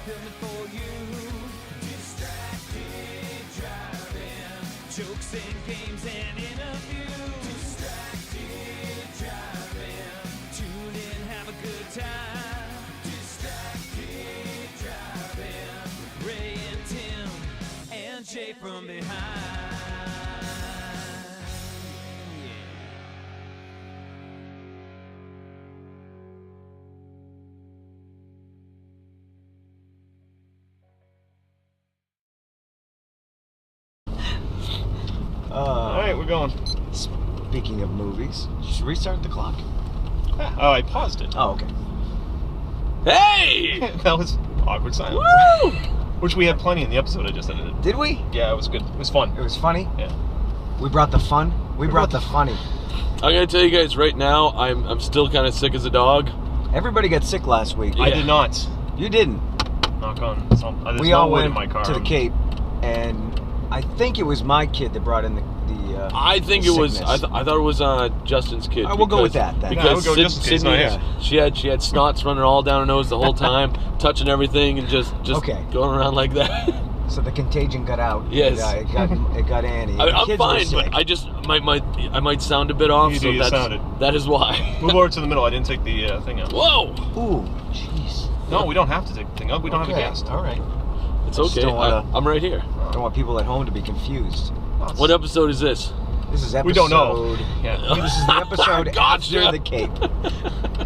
coming for you. Distracted driving, jokes and games and interviews. Distracted driving, tune in, have a good time. Distracted driving, Ray and Tim and Jay from behind. Alright, we're going. Speaking of movies, should we restart the clock? Oh, I paused it. Oh, okay. Hey! That was awkward silence. Woo! Which we had plenty in the episode I just edited. Did we? Yeah, it was good. It was fun. It was funny? Yeah. We brought the fun? We brought the funny. I'm gonna tell you guys right now, I'm still kind of sick as a dog. Everybody got sick last week. I did not. You didn't. Knock on something. There's We no all wood went in my car. to the Cape, and I think it was my kid that brought in the I think it was. I sickness. thought it was Justin's kid. All right, we'll go with that then. Yeah, Because we'll go Justin's kid's not Sydney, here. she had snots running all down her nose the whole time, touching everything and just Okay. going around like that. So the contagion got out. Yes. It got Annie. The I'm kids were fine, sick. but I just I might sound a bit off. You so do, that is why. Move over to the middle. I didn't take the thing out. Whoa! Ooh, jeez. No, we don't have to take the thing out. We don't have a guest. All right. It's I just okay. don't wanna- I'm right here. Don't want people at home to be confused. What episode is this? This is episode. We don't know. Yeah. This is the episode Gotcha. after the Cape.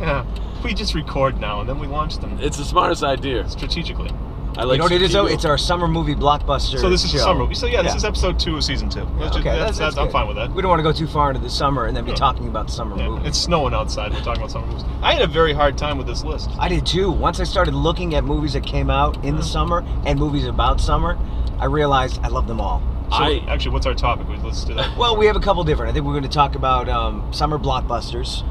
Yeah. We just record now and then we launch them It's the smartest idea. strategically. I like. You know what it is though? strategic- It's our summer movie blockbuster. So this is show. the summer. So yeah, this Yeah. is episode 2 of season 2. Let's Okay, just, that's I'm good. fine with that. We don't want to go too far into the summer and then be Yeah. talking about summer Yeah. movies. It's snowing outside. We're talking about summer movies. I had a very hard time with this list. I did too. Once I started looking at movies that came out in the summer and movies about summer, I realized I love them all. So, actually, what's our topic? Let's do that. Well, we have a couple different. I think we're going to talk about summer blockbusters.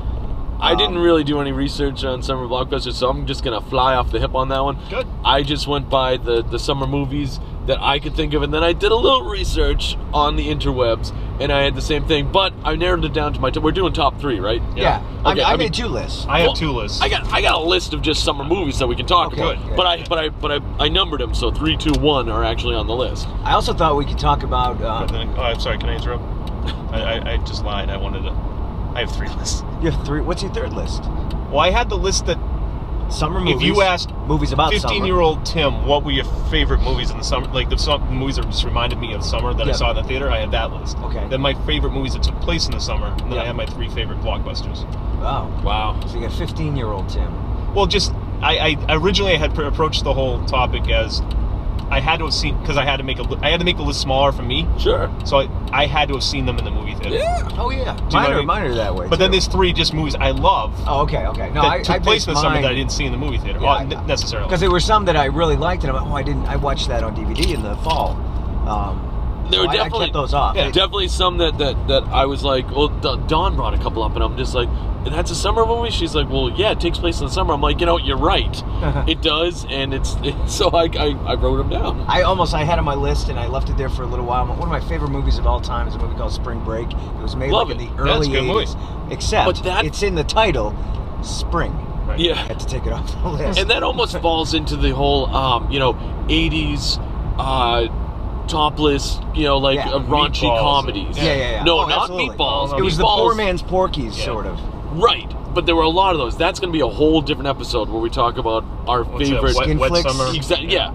I didn't really do any research on summer blockbusters, so I'm just gonna fly off the hip on that one. Good. I just went by the summer movies that I could think of, and then I did a little research on the interwebs, and I had the same thing. But I narrowed it down to we're doing top 3, right? Yeah. Okay, I I mean- made 2 lists. I have Well, 2 lists. I got a list of just summer movies that we can talk Okay, about. good. But I numbered them, so 3, 2, 1 are actually on the list. I also thought we could talk about... I'm sorry, can I interrupt? I just lied. I have 3 lists. you have 3. What's your third list? Well, I had the list that Summer movies. if you asked movies about summer. 15-year-old Tim, what were your favorite movies in the summer? Like the movies that just reminded me of summer that I Yeah. saw in the theater, I had that list. Okay. Then my favorite movies that took place in the summer, and then Yeah. I had my 3 favorite blockbusters. Wow. Wow. So you got 15-year-old Tim. Well, just I originally I had approached the whole topic as I had to have seen, because I had to make the list smaller for me, Sure. so I had to have seen them in the movie theater. Yeah. Oh, yeah. you know what I mean? Mine are that way, But then too. there's 3 just movies I love Oh, okay. No, that I took place based in the summer mine- that I didn't see in the movie theater. Yeah, Well, necessarily. Because there were some that I really liked, and I'm like, I watched that on DVD in the fall. There were I definitely kept those off. Yeah. definitely some that I was like, well, Dawn brought a couple up, and I'm just like, that's a summer movie. She's like, well, yeah, it takes place in the summer. I'm like, you're right, it does, and it's so I wrote them down. I had on my list, and I left it there for a little while. One of my favorite movies of all time is a movie called Spring Break. It was made Love like in it. the That's early a good movie. 80s. Except But that- it's in the title, Spring. Right. Yeah. I had to take it off the list. And that almost falls into the whole, 80s topless, Yeah. raunchy Meatballs. comedies. Yeah. No, Oh, not absolutely. meatballs. It was the Meatballs- poor man's Porky's, Yeah. sort of. Right, but there were a lot of those. That's going to be a whole different episode where we talk about our What's that, favorite. Skin wet flicks? summer. Yeah.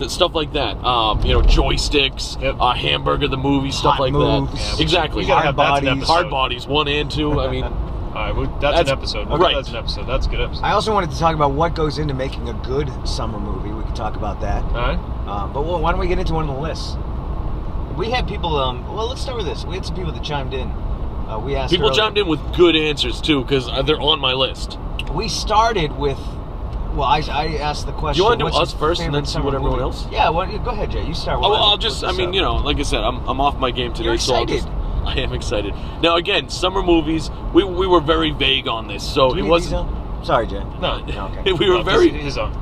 Stuff like that. Joysticks, Yep. Hamburger the movie, stuff Hot like moves. that. Yeah, Exactly. we gotta have that's an Hard episode. Hard Bodies 1 and 2. I mean, All right, that's That's- an episode. right. That's an episode. That's a good episode. I also wanted to talk about what goes into making a good summer movie. We could talk about that. All right. But why don't we get into one of the lists? We had people. Well, let's start with this. We had some people that chimed in. We asked. people earlier- chimed in with good answers too because they're on my list. We started with. Well, I asked the question. You wanna do what's us your first and favorite then see summer what everyone movie? else? Yeah. Well, go ahead, Jay. You start. Oh, With well, I'll just, like I said, I'm off my game today, You're so I'll excited. I am excited. Now, again, summer movies, we were very vague on this, so Do we it need wasn't. these on? Sorry, Jay. No. Okay. We were No, very, his own.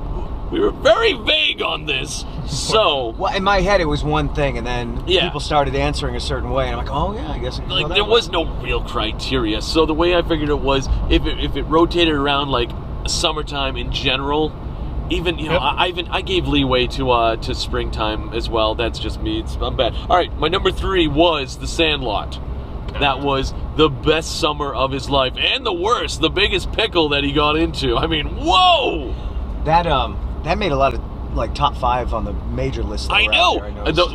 we were very vague on this, so. Well, in my head, it was one thing, and then Yeah. people started answering a certain way, and I'm like, oh yeah, I guess. I can go Like that there way. was no real criteria, so the way I figured it was if it rotated around like summertime in general, Even Yep. I gave leeway to springtime as well. That's just me. I'm bad. All right, my number 3 was The Sandlot. That was the best summer of his life, and the worst, the biggest pickle that he got into. I mean, whoa! That made a lot of like top 5 on the major list. I know.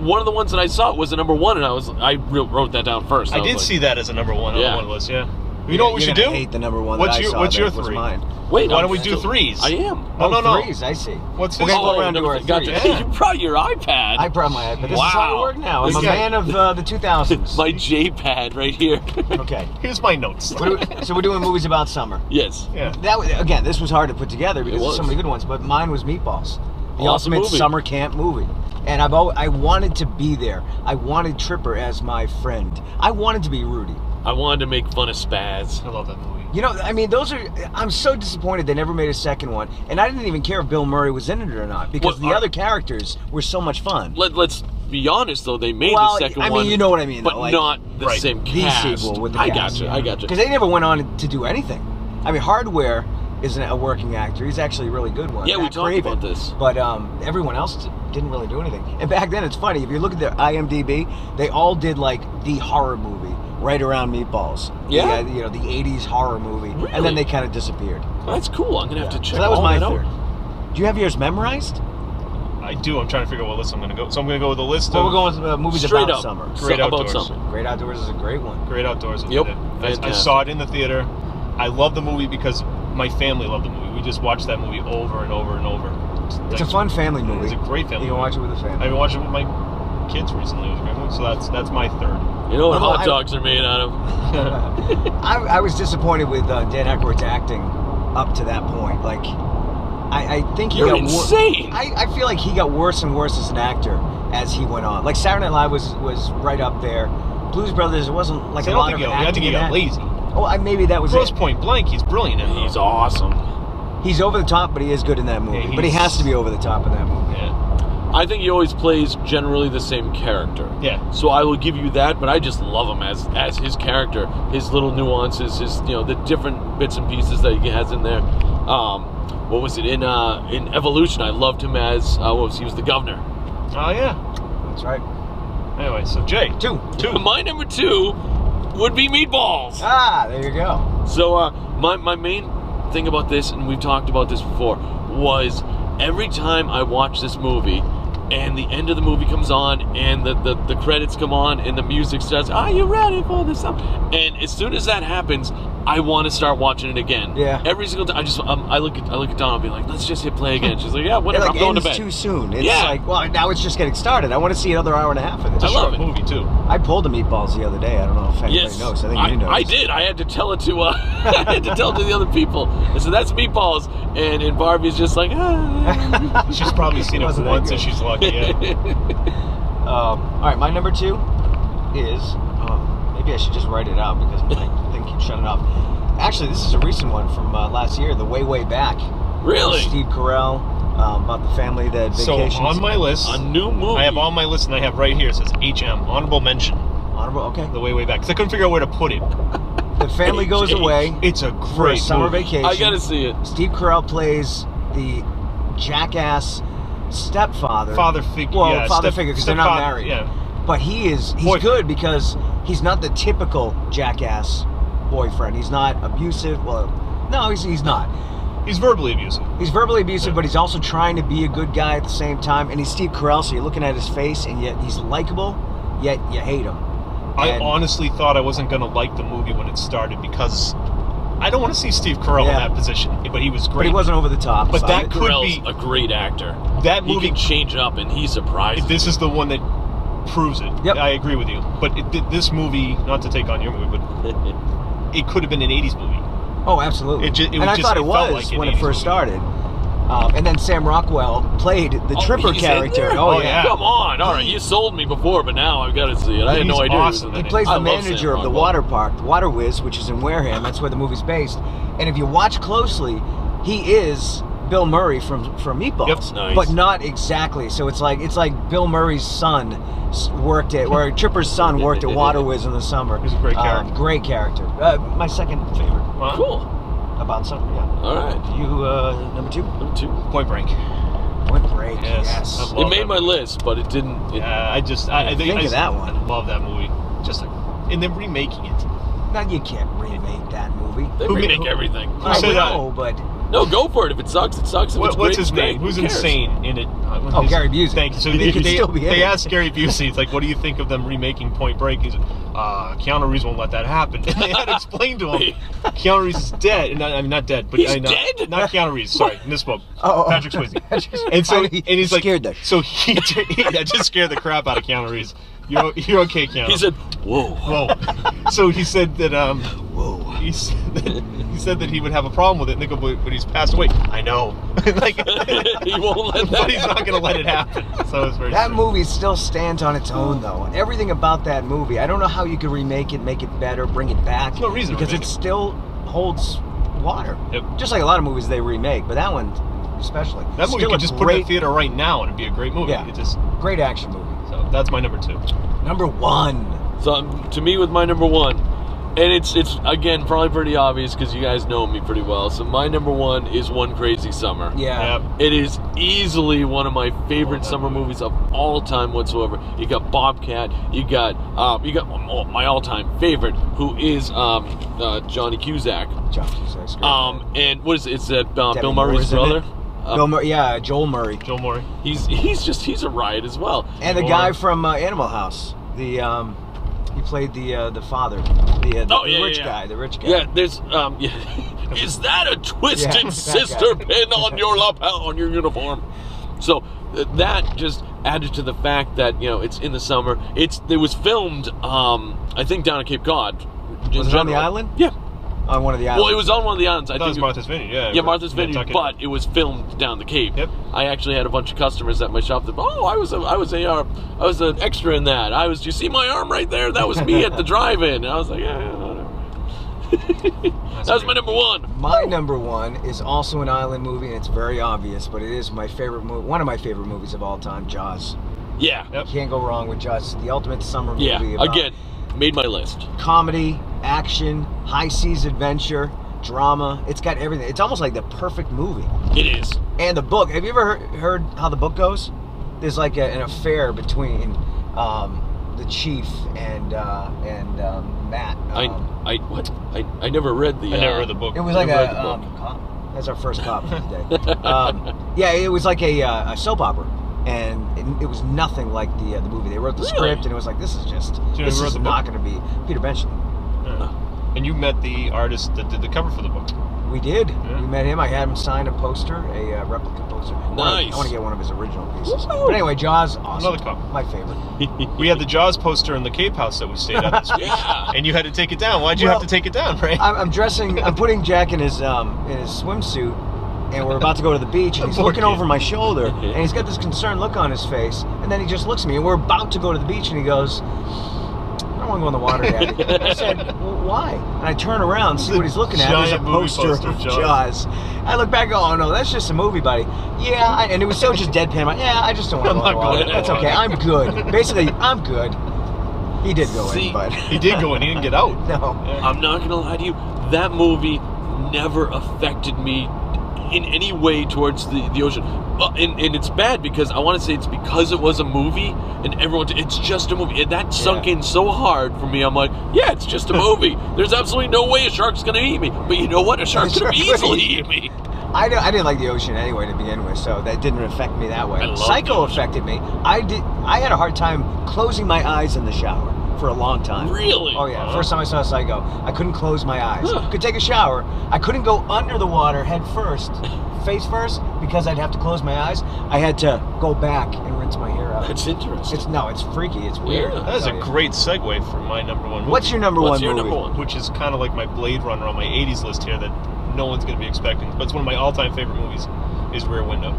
One of the ones that I saw was a number 1, and I wrote that down first. I did see that as a number 1 on Yeah. the list. Yeah. You know what we should do? Hate the number 1. What's that your- I saw what's that your was 3? Mine. Wait, Why I'm don't we do still- 3s? I am. No. 3s, I see. What's We're this? gonna go around to our got 3s. Yeah. You brought your iPad. I brought my iPad. This is how it works now. I'm This a guy- man of the 2000s. My J-pad right here. Okay. Here's my notes. So we're doing movies about summer. Yes. Yeah. Again, this was hard to put together because It there's was. so many good ones, but mine was Meatballs. The Awesome ultimate movie. summer camp movie. And I wanted to be there. I wanted Tripper as my friend. I wanted to be Rudy. I wanted to make fun of Spaz. I love that movie. You know, I mean, I'm so disappointed they never made a second one. And I didn't even care if Bill Murray was in it or not because What, the other characters were so much fun. Let's be honest though, they made Well, the second I one. mean, you know what I mean, but though, like- not the Right. same The cast. sequel with the I cast, gotcha. I gotcha. Because they never went on to do anything. I mean, Hardware isn't a working actor. He's actually a really good one. Yeah, we Matt talked Craven. about this. But everyone else didn't really do anything. And back then, it's funny. If you look at their IMDb, they all did like the horror movie right around Meatballs. Yeah? The 80s horror movie. Really? And then they kind of disappeared. That's cool. I'm gonna have to check. So that was all my out. third. Do you have yours memorized? I do. I'm trying to figure out what list I'm going to go. So I'm going to go with a list Well, of we're going with movies Straight about up. summer. Great about Outdoors. summer. Great Outdoors is a great one. Great Outdoors. is Yep. it. I Fantastic. saw it in the theater. I love the movie because my family loved the movie. We just watched that movie over and over and over. It's a fun family movie. It's a great family You can movie. watch it with a I've family. been watching it with my kids recently. It was a great movie. So that's my third. You know what Well, hot dogs are made out of? I was disappointed with Dan Aykroyd's acting up to that point. Like, I think he You're got insane. I feel like he got worse and worse as an actor as he went on. Like Saturday Night Live was right up there. Blues Brothers, it wasn't like So a I lot don't of think I think acting he in got that. lazy. Oh, maybe that was Grosse it. Point Blank, he's brilliant in. He's awesome. He's over the top, but he is good in that movie. Yeah, but he he's- has to be over the top in that movie. Yeah. I think he always plays generally the same character. Yeah. So I will give you that, but I just love him as his character, his little nuances, his the different bits and pieces that he has in there. What was it in Evolution? I loved him as he was the governor. Oh yeah. That's right. Anyway, so Jay. Two. My number 2 would be Meatballs. Ah, there you go. So my main thing about this, and we've talked about this before, was every time I watch this movie and the end of the movie comes on and the credits come on and the music starts, are you ready for this song? And as soon as that happens, I want to start watching it again. Yeah. Every single time, I look at Dawn and be like, let's just hit play again. She's like, yeah, whatever, It like I'm going to ends bed. too soon. It's Yeah. like, well, now it's just getting started. I want to see another hour and a half of this. It's a I love short it. movie too. I pulled the Meatballs the other day. I don't know if anybody Yes, knows. I think you know. I did. I had to tell it to I had to tell it to the other people. I said that's Meatballs, and Barbie's just like, ah. She's probably seen it Wasn't that once good. if she's lucky. Yeah. All right, my number 2 is maybe I should just write it out because my thing keeps shutting off. Actually, this is a recent one from last year, The Way Back. Really? Steve Carell, about the family that So vacations. on my list, A new movie. I have on my list, and I have right here. It says HM, honorable mention, Honorable, okay. the way back, because I couldn't figure out where to put it. The family goes H. away It's a for a great summer movie. vacation. I gotta see it. Steve Carell plays the jackass stepfather. Father figure. Well, yeah, father figure because they're not stepfather, married. Yeah. But he's Boyfriend. good because he's not the typical jackass boyfriend. He's not abusive. Well, no, he's not. He's verbally abusive. He's verbally abusive, but he's also trying to be a good guy at the same time. And he's Steve Carell, so you're looking at his face, and yet he's likable, yet you hate him. I And- honestly thought I wasn't going to like the movie when it started because I don't want to see Steve Carell in Yeah. that position. But he was great. But he wasn't over the top. But so that I- could Carell's be a great actor. that He movie. can change up, and he surprises. This is the one that proves it. Yep. I agree with you. But this movie, not to take on your movie, but it could have been an '80s movie. Oh, absolutely. It and I thought it felt was like an when it 80s first movie. started. And then Sam Rockwell played the Tripper he's in character. there? Oh, Oh, yeah. yeah. Come on, all right, you sold me before, but now I've got to see it. I had no He's idea. awesome. He plays I the love Sam manager of the Rockwell. water park, Water Whiz, which is in Wareham. That's where the movie's based. And if you watch closely, he is Bill Murray from Meatballs, Yep. Nice. but not exactly. So it's like Bill Murray's son worked at, or Tripper's son worked at Water Whiz in the summer. He's a great character. Great character. My second favorite. Wow. Cool. about something. Yeah. All right. You number 2. Number 2. Point Break. Point Break. Yes. Yes. I It love made that my movie. list, but it didn't. I think of that one. I love that movie. Just like, and then remaking it. Now you can't remake that movie. They Who remake made- everything. Who I said that? know, but No, go for it. If it sucks, it sucks. If it's great, What's his it's great. name? Who's Who cares? insane in it? Gary Busey. Thank you. So He could still be in they it. asked Gary Busey, it's like, what do you think of them remaking Point Break? He's Keanu Reeves won't let that happen. And they had to explain to him, Keanu Reeves is dead. And I mean, not dead, but He's not, dead? Not Keanu Reeves. Sorry, misspoke. Oh. Patrick Swayze. And so, and he's like, scared that. so he just scared the crap out of Keanu Reeves. You're okay, Keanu. He said, "Whoa." Whoa. So he said that Whoa. he said that he would have a problem with it. And they go, but he's passed away. I know. Like, He won't let that but he's not happen. going to let it happen. So it's very That strange. movie still stands on its own, though. Everything about that movie, I don't know how you could remake it, make it better, bring it back. There's no reason to because remake it it. still holds water. Yep. Just like a lot of movies they remake, but that one especially. That movie Still could a just put in a theater right now and it'd be a great movie. Yeah. It just, great action movie. so that's my number 2. Number 1. So to me, with my number 1, and it's again probably pretty obvious because you guys know me pretty well. So my number 1 is One Crazy Summer. Yeah. Yep. It is easily one of my favorite Love that summer movie. movies of all time whatsoever. You got Bobcat. You got my all-time favorite, who is Johnny Cusack. John Cusack's great. And what is it? It's that Bill Demi Murray's Moore's in brother. it. Bill Murray, yeah, Joel Murray. Joel Murray. He's a riot as well. And the Or- guy from Animal House. He played the father. The rich guy. The rich guy. Yeah, there's is that a twisted Yeah, that sister guy. pin on your lapel on your uniform? So that just added to the fact that it's in the summer. It was filmed I think down at Cape Cod. Was it on the island? Yeah. On one of the islands. Well, it was on one of the islands. I thought it was Martha's Vineyard, yeah. Yeah, Martha's Vineyard, Nantucket. but it was filmed down the Cape. Yep. I actually had a bunch of customers at my shop that, I was an extra in that. Do you see my arm right there? That was me at the drive-in. And I was like, yeah, whatever. That was my number 1. My number 1 is also an island movie, and it's very obvious, but it is my favorite movie. One of my favorite movies of all time, Jaws. Yeah. Yep. Can't go wrong with Jaws. It's the ultimate summer movie. Yeah. about Again, made my list. comedy, action, high seas adventure, drama. It's got everything. It's almost like the perfect movie. It is. And the book. Have you ever heard how the book goes? There's like an affair between the chief and Matt. I never read the. I never read the book. It was like never read the a book. cop. That's our first cop for the day. Yeah, it was like a soap opera, and it was nothing like the movie. They wrote the Really? script, and it was like, this is just you know who this wrote is the not book? going to be Peter Benchley. Yeah. And you met the artist that did the cover for the book. We did. Yeah. We met him. I had him sign a poster, a replica poster. Nice. I want to get one of his original pieces. Woo-hoo. But anyway, Jaws, awesome. Another cop. My favorite. We had the Jaws poster in the Cape House that we stayed at this week. Yeah. And you had to take it down. Why'd you Well, have to take it down, Ray? I'm putting Jack in his swimsuit, and we're about to go to the beach, and he's Poor looking kid. over my shoulder, and he's got this concerned look on his face, and then he just looks at me, and we're about to go to the beach, and he goes, I don't want to go in the water, Daddy. I said, well, why? And I turn around, see what he's looking at. There's a Giant movie poster poster of of Jaws. I look back and go, oh no, that's just a movie, buddy. Yeah, and it was so just deadpan. I'm like, yeah, I just don't want to I'm go in the not water. going in the That's okay, water. I'm good. Basically, I'm good. He did go See, in, but He did go in. He didn't get out. no. I'm not gonna lie to you. That movie never affected me in any way towards the ocean. And it's bad because I want to say it's because it was a movie and it's just a movie. And that sunk Yeah. in so hard for me. I'm like, yeah, it's just a movie. There's absolutely no way a shark's gonna eat me. But you know what? A shark's A gonna shark easily could eat me. I didn't like the ocean anyway to begin with, so that didn't affect me that way. I love the Psycho ocean. affected me. I had a hard time closing my eyes in the shower for a long time. Really? Oh yeah. First time I saw Psycho, I couldn't close my eyes. Huh. Could take a shower. I couldn't go under the water head first, face first, because I'd have to close my eyes. I had to go back and rinse my hair out. That's interesting. It's freaky. It's weird. Yeah. That is a I'll tell you. great segue for my number 1 movie. What's your number What's one your movie? number 1? Which is kind of like my Blade Runner on my 80s list here that no one's going to be expecting. But it's one of my all-time favorite movies is Rear Window.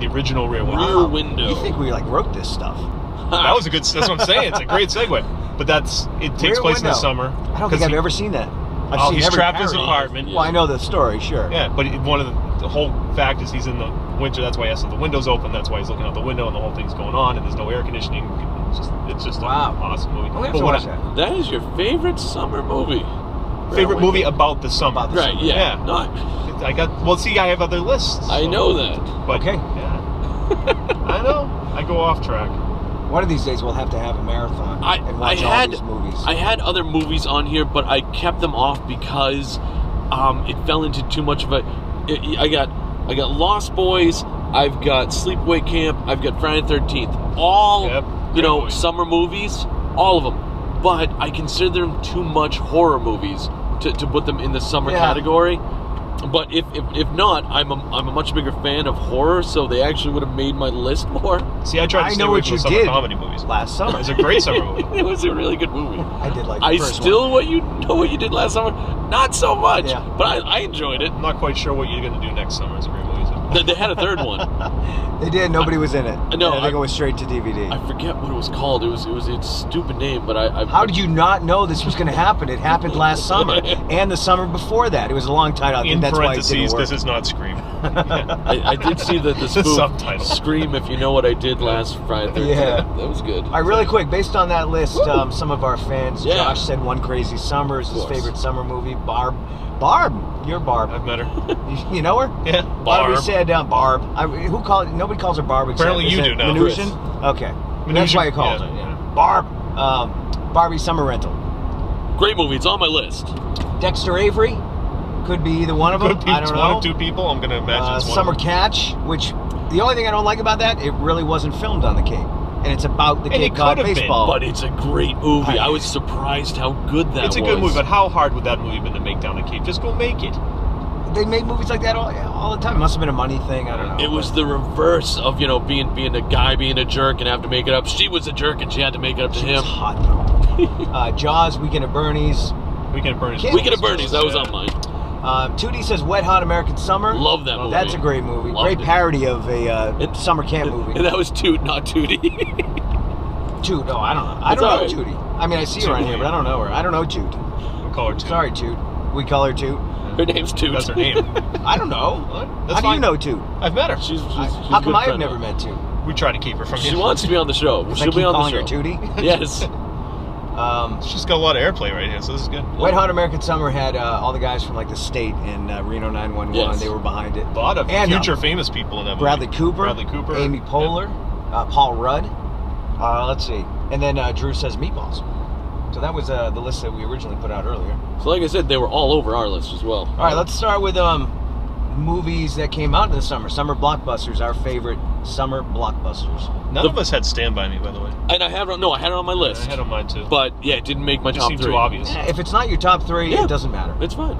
The original Rear Window. Rear Window. You think we wrote this stuff? That was a good. That's what I'm saying. It's a great segue. But it takes Rear place in the Window. summer. I don't think I've ever seen that. I've seen He's every trapped in his parody. apartment. Well, I know the story, sure. Yeah, but one of the whole fact is he's in the winter. That's why he has the windows open. That's why he's looking out the window, and the whole thing's going on, and there's no air conditioning. It's just Wow. an awesome movie. I'm gonna have But to what watch I- that. That is your favorite summer movie. Favorite Railway movie Game. about the summer. About the Right, summer. yeah. Yeah. No, I have other lists. I know that. But, Okay. Yeah. I know. I go off track. One of these days we'll have to have a marathon and watch all these movies. I had other movies on here, but I kept them off because it fell into too much of a. I got Lost Boys. I've got Sleepaway Camp. I've got Friday the 13th. All Great movies. summer movies. All of them. But I consider them too much horror movies to put them in the summer category. But if not, I'm a much bigger fan of horror, so they actually would have made my list more. See, I tried to stay know away what from you the summer did comedy movies. last summer. It was a great summer movie. It was a really good movie. I did like the I first still one. what you did last summer, not so much, Yeah. but I enjoyed it. I'm not quite sure what you're going to do next summer as a great movie. They had a third one. They did. Nobody was in it. No, I think it went straight to DVD. I forget what it was called. It was its stupid name, but I How did you not know this was going to happen? It happened last summer and the summer before that. It was a long title. I think In that's why it didn't parentheses, work. this is not Scream. I did see the spoof subtitle. Scream If You Know What I Did Last Friday. 13th. Yeah. That was good. All right, really quick, based on that list, some of our fans, Yeah. Josh said One Crazy Summer is his course. favorite summer movie. Barb, you're Barb. I've met her. You know her? Yeah. Barbie Barb. said Barb. Nobody calls her Barb except Apparently you is do it now. Mnuchin? Okay. That's why you called yeah. her. Yeah. Barb. Barbie Summer Rental. Great movie. It's on my list. Dexter Avery. Could be either one of them. Could be I don't know. one of two people. I'm going to imagine it's one Summer of them. Catch, which the only thing I don't like about that, it really wasn't filmed on the Cape. And it's about the And Cape it Cod could have been, baseball. But it's a great movie. I was surprised how good that was. It's a good movie, but how hard would that movie been to make down the Cape? Just go make it. They make movies like that all the time. It must have been a money thing. I don't know. It was the reverse of being a guy being a jerk and have to make it up. She was a jerk and she had to make it up to She him. was hot though. Jaws, Weekend at Bernie's. Weekend at Bernie's. Weekend at Bernie's. That was on mine. Tootie says Wet Hot American Summer. Love that movie. That's a great movie. Loved Great it. parody of a summer camp movie. And that was Toot, not Tootie. Toot. No, I don't know. I That's don't know all right. Tootie. I mean, I see her on here, but I don't know her. I don't know Toot. We'll call her Toot. Sorry, Toot. We call her Toot. Her name's Toot. That's her name. I don't know. That's How do you fine. know Toot? I've met her. She's How a come good I have friend never of met Toot? We try to keep her from She you. wants to be on the show. I She'll keep be on the calling show. her Tootie. Yes. She's got a lot of airplay right here, so this is good. Wet Hot American Summer had all the guys from like the state and Reno 911. Yes. They were behind it. A lot of And, future famous people in that movie. Bradley Cooper, Amy Poehler, Paul Rudd. Let's see. And then Drew says Meatballs. So that was the list that we originally put out earlier. So like I said, they were all over our list as well. All right, let's start with movies that came out in the summer. Summer blockbusters, our favorite summer blockbusters. None of us had Stand By Me, by the way. And I had it on my list. I had on mine too. But yeah, it didn't make my it just top seemed 3. too obvious. If it's not your top 3, Yeah. it doesn't matter. It's fine.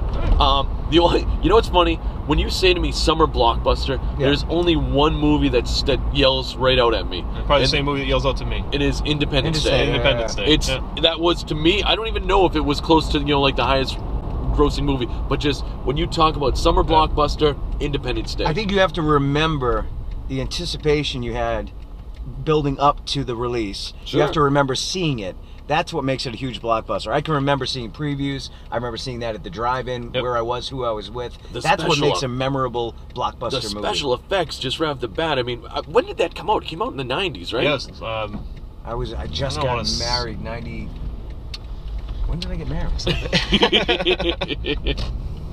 The only, you know what's funny? When you say to me summer blockbuster, there's only one movie that yells right out at me. Probably the same movie that yells out to me. It is Independence Day. Independence Day. It's that was to me. I don't even know if it was close to like the highest grossing movie, but just when you talk about summer blockbuster, Independence Day. I think you have to remember the anticipation you had building up to the release. Sure. You have to remember seeing it. That's what makes it a huge blockbuster. I can remember seeing previews. I remember seeing that at the drive-in, where I was, who I was with. That's what makes a memorable blockbuster the movie. special effects just right off the bat. I mean, when did that come out? It came out in the 90s, right? Yes. I just got married 90. When did I get married?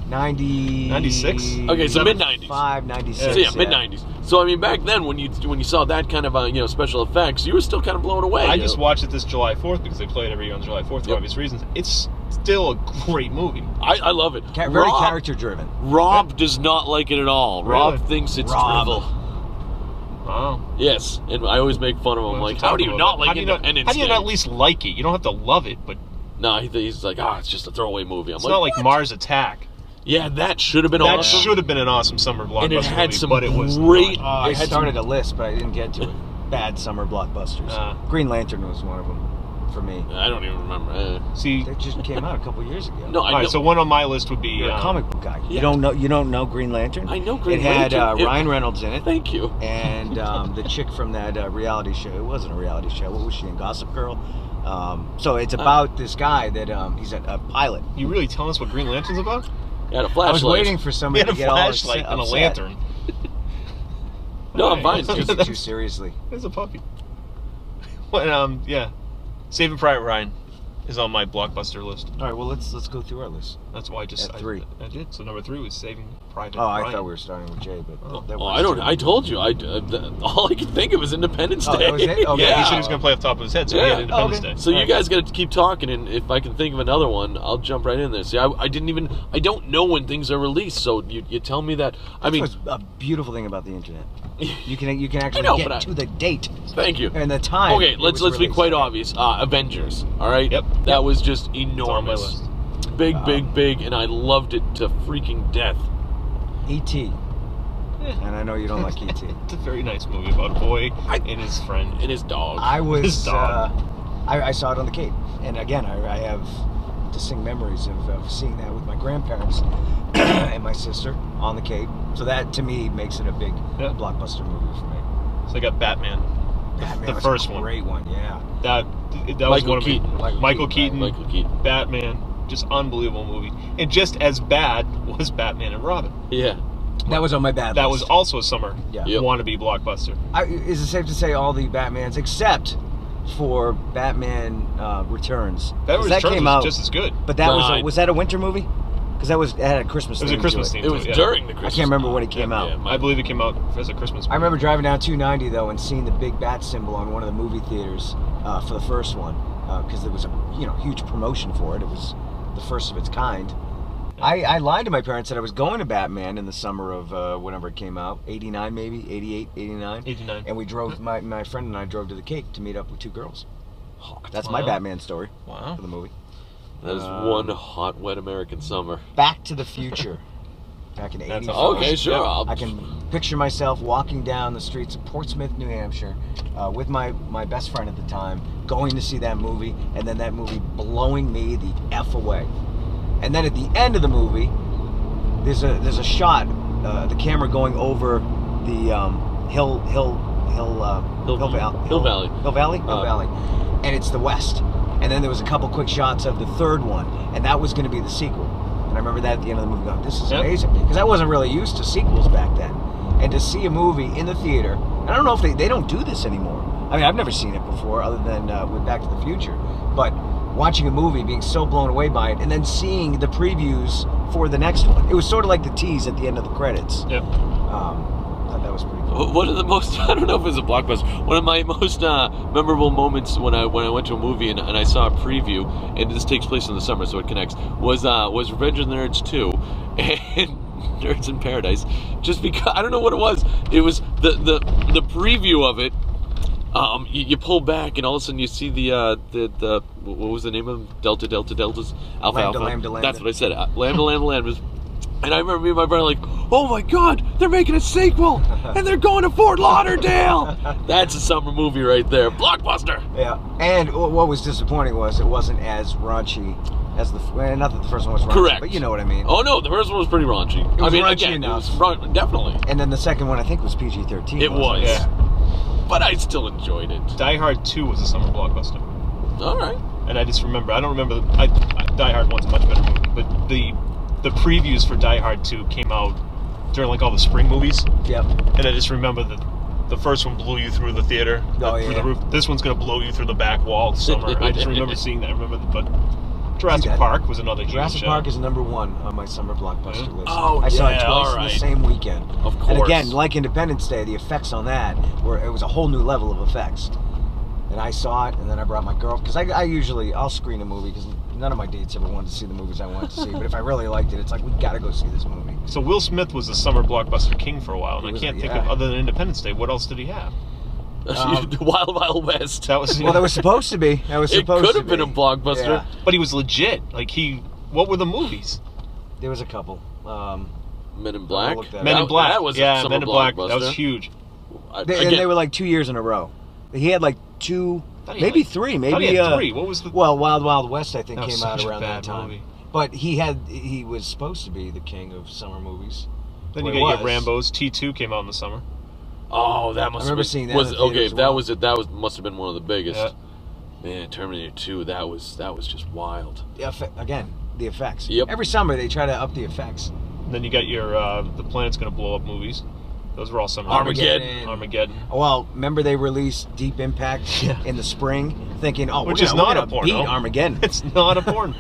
96? Okay, so mid-90s. 96. So yeah, mid-90s. So I mean, back then when you saw that kind of special effects, you were still kind of blown away. I just watched it this July 4th because they play it every year on July 4th for obvious reasons. It's still a great movie. I love it. Very character-driven. Rob does not like it at all. Really? Rob thinks it's drivel. Wow. Yes, and I always make fun of him. Like, how do you not like Independence How do you Day? not at least like it? You don't have to love it, but No, he's like, it's just a throwaway movie. I'm it's like, not like what? Mars Attack. Yeah, that should have been That awesome. should have been an awesome summer blockbuster And it had movie, some but it was great. not. I started a list, but I didn't get to it. Bad summer blockbusters. Green Lantern was one of them for me. I don't even remember. See, It just came out a couple years ago. No, I know. all right, so one on my list would be You're a comic book guy. Yeah. You don't know Green Lantern? I know Green It had Lantern. Ryan Reynolds in it. Thank you. And the chick from that reality show. It wasn't a reality show. What was she in? Gossip Girl? So it's about this guy that he's a pilot. You really telling us what Green Lantern's about? You had a I flashlight. was waiting for He somebody had a to get all flashlight and a upset. lantern. No, I'm fine. Don't take it too seriously. It's a puppy. But, yeah. Saving Private Ryan. is on my blockbuster list. All right, well let's go through our list. That's why I just At 3. I did. So number 3 was Saving Private Oh, Ryan. I thought we were starting with Jay, but that Oh, works too. I told you. All I could think of was Independence Day. Oh, that was it? Okay. Yeah, he said he was gonna play off the top of his head, so he Yeah. had Independence Okay. Day. So you guys got to keep talking, and if I can think of another one, I'll jump right in there. See, I don't know when things are released, so you tell me that. I mean, That's what's a beautiful thing about the internet. You can actually know, get but to the date thank you. and the time. Okay, it let's was be released. quite obvious. Avengers. All right. Yep. That was just It's on my enormous. list. Big, and I loved it to freaking death. E.T. And I know you don't like E.T. It's a very nice movie about a boy and his friend. And his dog. I was. His dog. I saw it on the Cape, and again, I have distinct memories of seeing that with my grandparents and my sister on the Cape. So that to me makes it a big Yeah. blockbuster movie for me. So I got Batman. Batman the was first a one. great one, yeah. That was Michael one of Keaton. Michael Keaton. Michael Keaton. Batman. Just unbelievable movie. And just as bad was Batman and Robin. Yeah. That was on my bad That list. was also a summer Yeah. Yep. wannabe blockbuster. Is it safe to say all the Batmans except for Batman Returns? 'Cause That that came out, just as good. but that Nah, was that a winter movie? Because it had a Christmas. It was a theme to Christmas it. theme. It was yeah. during the Christmas. I can't remember when it came out. I believe it came out as a Christmas movie. I remember driving down 290 though and seeing the big bat symbol on one of the movie theaters for the first one because there was a huge promotion for it. It was the first of its kind. I lied to my parents that I was going to Batman in the summer of whenever it came out, 89 maybe, 88, 89. 89. And we drove, my friend and I drove to the Cape to meet up with 2 girls. That's my Wow. Batman story Wow. for the movie. That is one hot, wet American summer. Back to the Future. Back in That's 85. Okay, sure. Yeah. I can picture myself walking down the streets of Portsmouth, New Hampshire, with my best friend at the time, going to see that movie, and then that movie blowing me the F away. And then at the end of the movie, there's a shot, the camera going over the Hill Valley, and it's the West. And then there was a couple quick shots of the third one, and that was going to be the sequel. And I remember that at the end of the movie going, this is Yep. amazing. Because I wasn't really used to sequels back then. And to see a movie in the theater, and I don't know if they don't do this anymore. I mean, I've never seen it before other than with Back to the Future. But watching a movie, being so blown away by it, and then seeing the previews for the next one. It was sort of like the tease at the end of the credits. Yep. I thought that was pretty cool. One of the most, I don't know if it's a blockbuster, one of my most memorable moments when I went to a movie and I saw a preview, and this takes place in the summer, so it connects, was Revenge of the Nerds 2, and Nerds in Paradise, just because, I don't know what it was the preview of it. You pull back and all of a sudden you see the what was the name of them? Deltas, Alpha. Lambda. That's what I said. Lambda was. And I remember me and my brother like, oh my God, they're making a sequel, and they're going to Fort Lauderdale. That's a summer movie right there, blockbuster. Yeah, and what was disappointing was it wasn't as raunchy as not that the first one was raunchy, Correct. but you know what I mean. Oh no, the first one was pretty raunchy. It was I mean, raunchy again, enough. it was definitely. And then the second one I think was PG-13. It was. Yeah. But I still enjoyed it. Die Hard 2 was a summer blockbuster. All right. And I just remember, I don't remember, Die Hard 1's a much better movie, but the previews for Die Hard 2 came out during like all the spring movies. Yep. And I just remember that the first one blew you through the theater, Oh, through yeah. the roof. This one's going to blow you through the back wall summer. I just remember seeing that. But Jurassic that. Park was another huge Jurassic Park is number 1 on my summer blockbuster Yeah. list. Oh, I saw it yeah, twice all in right. the same weekend. Of course. And again, like Independence Day, the effects on that it was a whole new level of effects. And I saw it, and then I brought my girl because I'll screen a movie because none of my dates ever wanted to see the movies I wanted to see. But if I really liked it, it's like we gotta go see this movie. So Will Smith was the summer blockbuster king for a while, and He I was, can't think yeah. of, other than Independence Day, what else did he have? Wild Wild West. That was Well, that was supposed to be. That was It supposed could to have been be. a blockbuster. Yeah. But he was legit. Like what were the movies? There was a couple. Men in Black. look that Men up. in Black. That was a yeah, summer Men in Black. blockbuster. That was huge. And they Again, were like 2 years in a row. He had like 2, Thought he maybe had 3, Thought maybe he had 3. What was the? Well, Wild Wild West I think That was came out such a around that bad time. movie. But he was supposed to be the king of summer movies. Then Well, you he got your was. Rambo's. T2 came out in the summer. oh, that must. I remember have been, seeing that Was in the theater okay. as That well. was it. That must have been one of the biggest. Yeah. Man, Terminator 2. That was just wild. Again, the effects. Yep. Every summer they try to up the effects. And then you got your The Planet's Gonna Blow Up movies. Those were all summer. Armageddon. Well, remember they released Deep Impact in the spring, thinking, oh, Which we're is gonna, not we're a gonna porno. beat Armageddon. It's not a porn.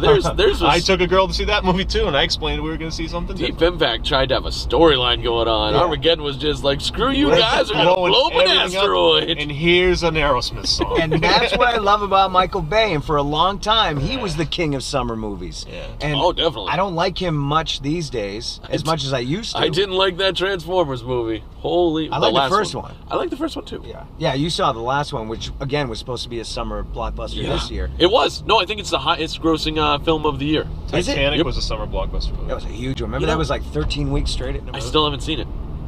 There's I took a girl to see that movie too, and I explained we were going to see something Deep different. Impact tried to have a storyline going on. Yeah. Armageddon was just like, screw you guys, we're going to Blowing blow up an everything up, asteroid. and here's an Aerosmith song. And that's what I love about Michael Bay. And for a long time, he was the king of summer movies. Yeah. And Oh, definitely. I don't like him much these days, as much as I used to. I didn't like that Transformers movie. Holy, I like the last first one. I like the first one too. Yeah, you saw the last one, which again was supposed to be a summer blockbuster this year. It was. No, I think it's the highest grossing film of the year. Is it? Titanic Yep. was a summer blockbuster movie. That was a huge one. Remember You know- that was like 13 weeks straight at number. I still haven't seen it.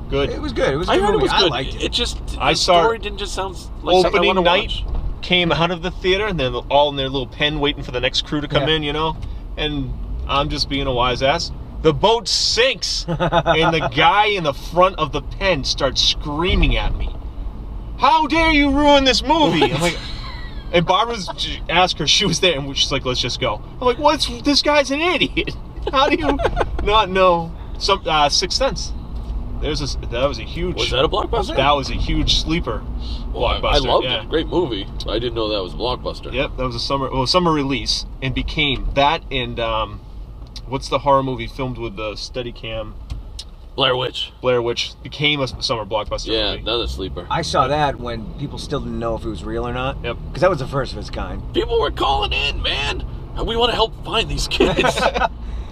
Good. It was good. It was a I good heard movie. it was good. I liked it. It just I the saw story didn't just sound like something I Opening want to night watch. came out of the theater, and they're all in their little pen waiting for the next crew to come Yeah. in, you know? And I'm just being a wise ass. The boat sinks, and the guy in the front of the pen starts screaming at me. How dare you ruin this movie? I'm like, and Barbara's asked her, she was there, and she's like, let's just go. I'm like, what's this guy's an idiot? How do you not know? Some Sixth Sense. That was a huge. Was that a blockbuster? That was a huge sleeper. Well, Blockbuster. I loved yeah. it. Great movie. I didn't know that was a blockbuster. Yep, that was a summer release, and became that and what's the horror movie filmed with the Steadicam? Blair Witch. Blair Witch became a summer blockbuster Yeah, movie. another sleeper. I saw that when people still didn't know if it was real or not. Yep. Because that was the first of its kind. People were calling in, man. We want to help find these kids.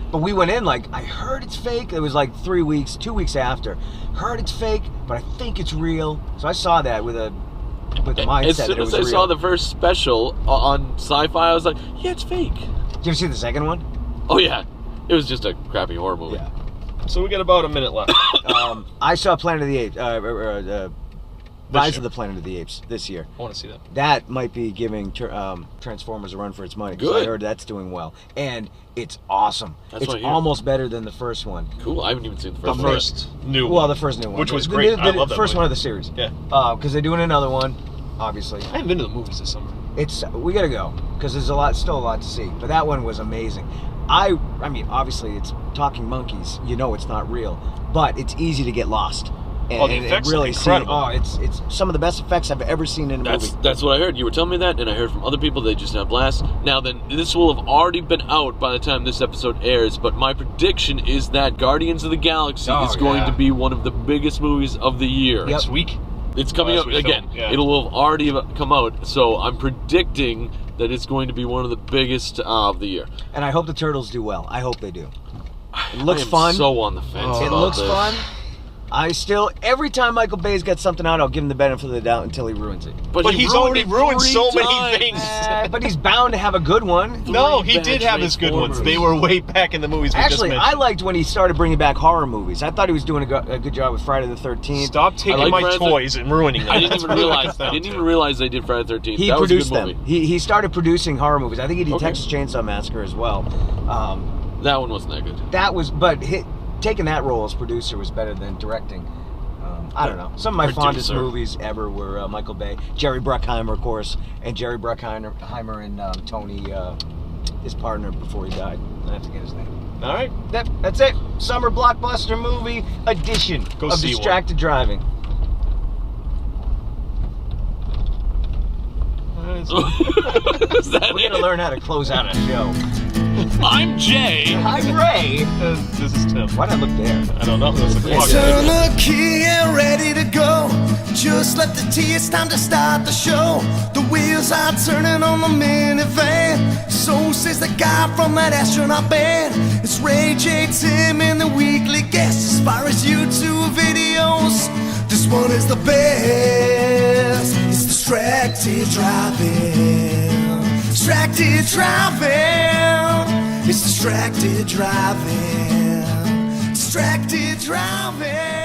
But we went in like, I heard it's fake. It was like 2 weeks after. Heard it's fake, but I think it's real. So I saw that with a mindset As that soon it as was I real. saw the first special on Sci-Fi, I was like, yeah, it's fake. Did you ever see the second one? Oh yeah, it was just a crappy horror movie. Yeah. So we got about a minute left. I saw Planet of the Apes. Rise year. of the Planet of the Apes this year. I want to see that. That might be giving Transformers a run for its money. 'Cause Good. I heard that's doing well. And it's awesome. That's It's what I hear. almost better than the first one. Cool. I haven't even seen the The first one. first new Well, one. the first new one. Which was The- great. The, I love that first movie. one of the series. Yeah. Because they're doing another one, obviously. I haven't been to the movies this summer. We gotta go because there's still a lot to see. But that one was amazing. I mean, obviously it's talking monkeys. You know it's not real, but it's easy to get lost. And, Oh, the effects are really incredible. it's some of the best effects I've ever seen in a movie. That's what I heard. You were telling me that, and I heard from other people they just had blast. Now then, this will have already been out by the time this episode airs, but my prediction is that Guardians of the Galaxy Oh, is going yeah. to be one of the biggest movies of the year. Yep. Next week. It's coming Oh, out that's what again. film, yeah. It'll have already come out, so I'm predicting that it's going to be one of the biggest of the year. And I hope the turtles do well. I hope they do. It looks I am fun. so on the fence. It about looks this. fun. Every time Michael Bay's got something out, I'll give him the benefit of the doubt until he ruins it. But he he's ruined already it ruined 3 so many times. things. But he's bound to have a good one. No, Three he bad did have his good ones. Transformers. They were way back in the movies we Actually, just I mentioned. liked when he started bringing back horror movies. I thought he was doing a good job with Friday the 13th. Stop taking like my Friday the- toys and ruining them. I didn't That's even what it realize. comes down I didn't to. even realize they did Friday the 13th. He That was a produced good them. movie. He started producing horror movies. I think he did Okay. Texas Chainsaw Massacre as well. That one wasn't that good. That was, taking that role as producer was better than directing. I don't know. Some of my fondest Producer. movies ever were Michael Bay, Jerry Bruckheimer, of course, and Jerry Bruckheimer and Tony, his partner before he died. I have to get his name. All right. That's it. Summer blockbuster movie edition Go of see one. Distracted Driving. Is that We're gonna it? learn how to close out a show. I'm Jay. I'm Ray. This is Tim. Why'd I look there? I don't know. That's the clock. Turn the key and ready to go. Just let the tea, it's time to start the show. The wheels are turning on the minivan. So says the guy from that astronaut band. It's Ray J, Tim, and the weekly guest. As far as YouTube videos, this one is the best. It's distracted driving. Distracted driving. It's distracted driving. Distracted driving.